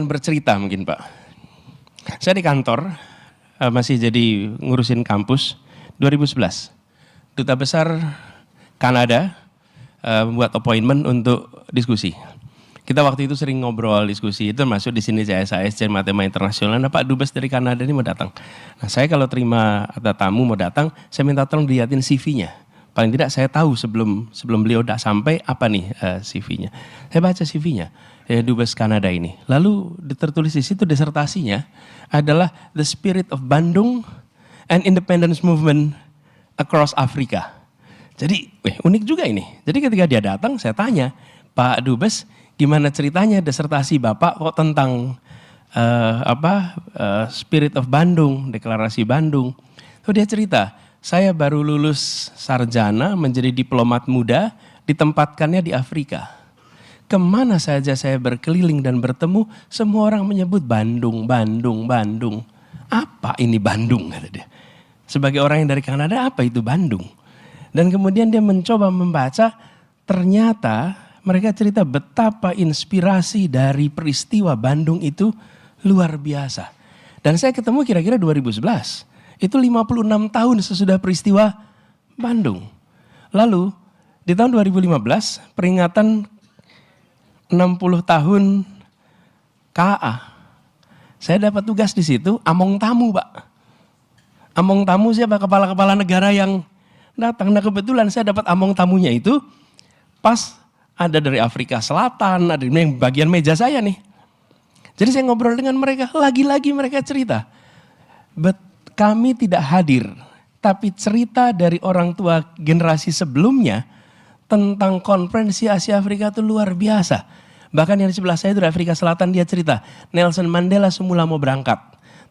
bercerita mungkin Pak. Saya di kantor, masih jadi ngurusin kampus, 2011. Duta Besar Kanada membuat appointment untuk diskusi. Kita waktu itu sering ngobrol diskusi, itu masuk di sini CSIS, Matema Internasional. Nah Pak Dubes dari Kanada ini mau datang. Nah saya kalau terima ada tamu mau datang, saya minta tolong dilihatin CV-nya. Paling tidak saya tahu sebelum beliau udah sampai apa nih CV-nya. Saya baca CV-nya, Dubes Kanada ini. Lalu tertulis di situ disertasinya adalah The Spirit of Bandung and Independence Movement Across Africa. Jadi unik juga ini. Jadi ketika dia datang saya tanya, Pak Dubes, gimana ceritanya disertasi Bapak kok tentang Spirit of Bandung, Deklarasi Bandung. So dia cerita, saya baru lulus sarjana menjadi diplomat muda, ditempatkannya di Afrika. Kemana saja saya berkeliling dan bertemu, semua orang menyebut Bandung, Bandung, Bandung. Apa ini Bandung, kata dia. Sebagai orang yang dari Kanada, apa itu Bandung? Dan kemudian dia mencoba membaca, ternyata mereka cerita betapa inspirasi dari peristiwa Bandung itu luar biasa. Dan saya ketemu kira-kira 2011. Itu 56 tahun sesudah peristiwa Bandung. Lalu di tahun 2015 peringatan 60 tahun KA. Saya dapat tugas di situ, among tamu Pak. Among tamu siapa? Kepala-kepala negara yang datang. Nah kebetulan saya dapat among tamunya itu pas ada dari Afrika Selatan, ada yang bagian meja saya nih. Jadi saya ngobrol dengan mereka, lagi-lagi mereka cerita. Kami tidak hadir, tapi cerita dari orang tua generasi sebelumnya tentang konferensi Asia Afrika itu luar biasa. Bahkan yang di sebelah saya dari Afrika Selatan dia cerita, Nelson Mandela semula mau berangkat.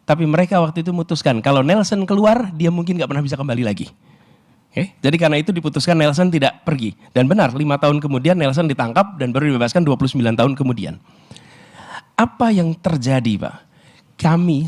Tapi mereka waktu itu memutuskan, kalau Nelson keluar, dia mungkin gak pernah bisa kembali lagi. Jadi karena itu diputuskan Nelson tidak pergi. Dan benar, 5 tahun kemudian Nelson ditangkap dan baru dibebaskan 29 tahun kemudian. Apa yang terjadi Pak?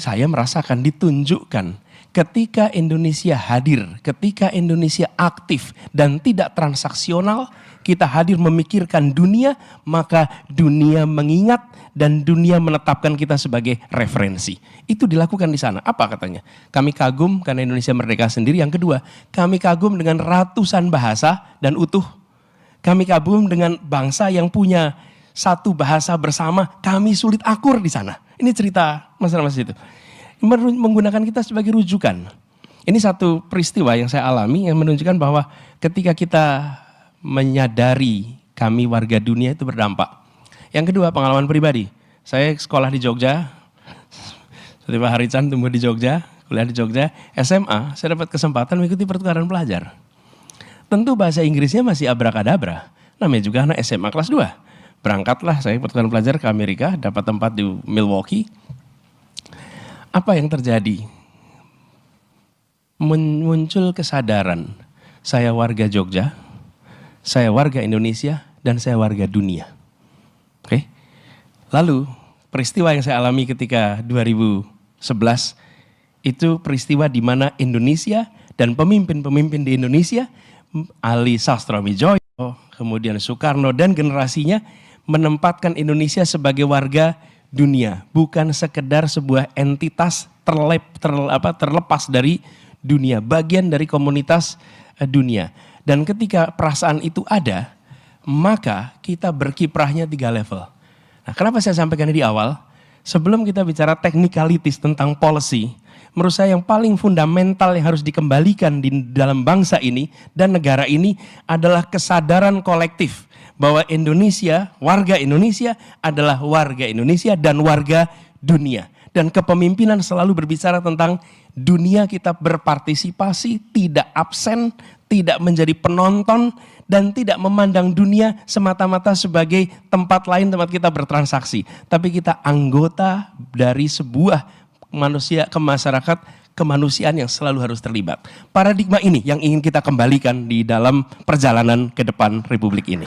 Saya merasakan ditunjukkan ketika Indonesia hadir, ketika Indonesia aktif dan tidak transaksional, kita hadir memikirkan dunia, maka dunia mengingat dan dunia menetapkan kita sebagai referensi. Itu dilakukan di sana. Apa katanya? Kami kagum karena Indonesia merdeka sendiri. Yang kedua, kami kagum dengan ratusan bahasa dan utuh. Kami kagum dengan bangsa yang punya satu bahasa bersama, kami sulit akur di sana. Ini cerita mas-mas itu. Menggunakan kita sebagai rujukan. Ini satu peristiwa yang saya alami yang menunjukkan bahwa ketika kita menyadari kami warga dunia itu berdampak. Yang kedua pengalaman pribadi. Saya sekolah di Jogja, seperti Pak Harican tumbuh di Jogja, kuliah di Jogja. SMA saya dapat kesempatan mengikuti pertukaran pelajar. Tentu bahasa Inggrisnya masih abrakadabra. Namanya juga anak SMA kelas 2. Berangkatlah saya pertukaran pelajar ke Amerika, dapat tempat di Milwaukee. Apa yang terjadi? Muncul kesadaran, saya warga Jogja, saya warga Indonesia, dan saya warga dunia. Oke. Lalu peristiwa yang saya alami ketika 2011 itu peristiwa di mana Indonesia dan pemimpin-pemimpin di Indonesia, Ali Sastroamidjojo, kemudian Soekarno dan generasinya menempatkan Indonesia sebagai warga dunia, bukan sekedar sebuah entitas terlepas dari dunia, bagian dari komunitas dunia. Dan ketika perasaan itu ada, maka kita berkiprahnya 3 level. Nah, kenapa saya sampaikan di awal? Sebelum kita bicara technicalities tentang policy, menurut saya yang paling fundamental yang harus dikembalikan di dalam bangsa ini dan negara ini adalah kesadaran kolektif bahwa Indonesia, warga Indonesia adalah warga Indonesia dan warga dunia. Dan kepemimpinan selalu berbicara tentang dunia kita berpartisipasi, tidak absen, tidak menjadi penonton, dan tidak memandang dunia semata-mata sebagai tempat lain tempat kita bertransaksi. Tapi kita anggota dari sebuah masyarakat kemanusiaan yang selalu harus terlibat. Paradigma ini yang ingin kita kembalikan di dalam perjalanan ke depan Republik ini.